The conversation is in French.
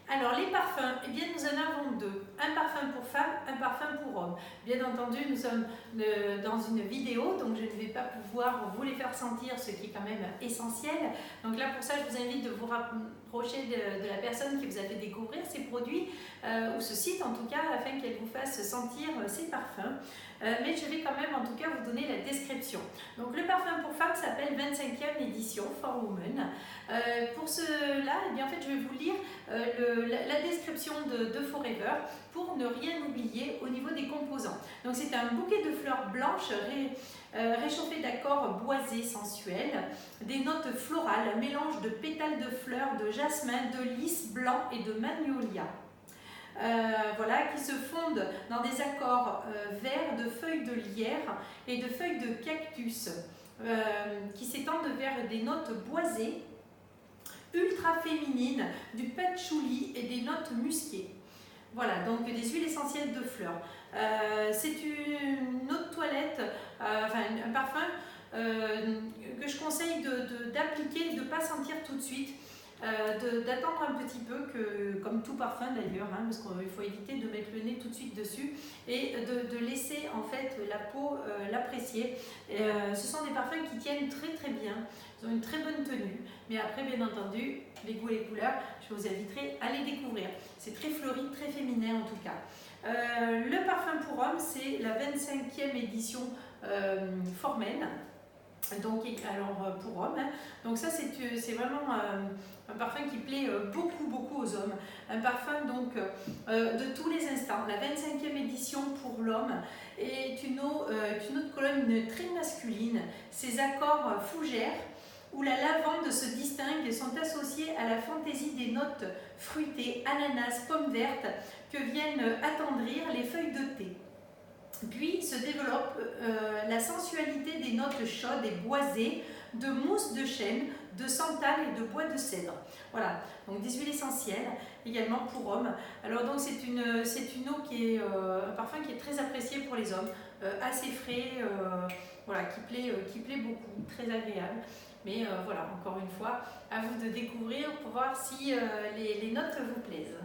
Alors les parfums, eh bien nous en avons deux, un parfum pour femme, un parfum pour homme. Bien entendu, nous sommes dans une vidéo, donc je ne vais pas pouvoir vous les faire sentir, ce qui est quand même essentiel. Donc là pour ça, je vous invite de vous rapprocher de la personne qui vous a fait découvrir ces produits, ou ce site en tout cas, afin qu'elle vous fasse sentir ces parfums. Mais je vais quand même en tout cas vous donner la description. Donc le parfum pour femme s'appelle 25e édition For Women. Pour cela, eh bien, en fait, je vais vous lire la description de Forever pour ne rien oublier au niveau des composants. Donc c'est un bouquet de fleurs blanches réchauffées d'accords boisés sensuels, des notes florales, un mélange de pétales de fleurs, de jasmin, de lys blanc et de magnolia. Voilà, qui se fondent dans des accords verts de feuilles de lierre et de feuilles de cactus, qui s'étendent vers des notes boisées, ultra féminines, du patchouli et des notes musquées. Voilà, donc des huiles essentielles de fleurs. C'est une eau de toilette, enfin un parfum que je conseille d'appliquer et de ne pas sentir tout de suite. D'attendre un petit peu, comme tout parfum d'ailleurs, hein, parce qu'il faut éviter de mettre le nez tout de suite dessus, et de laisser en fait la peau l'apprécier. Ce sont des parfums qui tiennent très très bien, ils ont une très bonne tenue, mais après bien entendu, les goûts et les couleurs, je vous inviterai à les découvrir. C'est très fleuri, très féminin en tout cas. Le parfum pour homme, c'est la 25e édition For Men. Donc, alors pour hommes, hein. Donc ça c'est vraiment un parfum qui plaît beaucoup aux hommes. Un parfum donc de tous les instants. La 25e édition pour l'homme est une eau de cologne très masculine. Ses accords fougères où la lavande se distingue sont associés à la fantaisie des notes fruitées, ananas, pommes vertes que viennent attendrir les feuilles de thé. Puis se développe la sensualité des notes chaudes et boisées, de mousse de chêne, de santal et de bois de cèdre. Voilà, donc des huiles essentielles également pour hommes. Alors donc c'est une eau qui est un parfum qui est très apprécié pour les hommes, assez frais, voilà, qui plaît beaucoup, très agréable. Mais voilà, encore une fois, à vous de découvrir pour voir si les notes vous plaisent.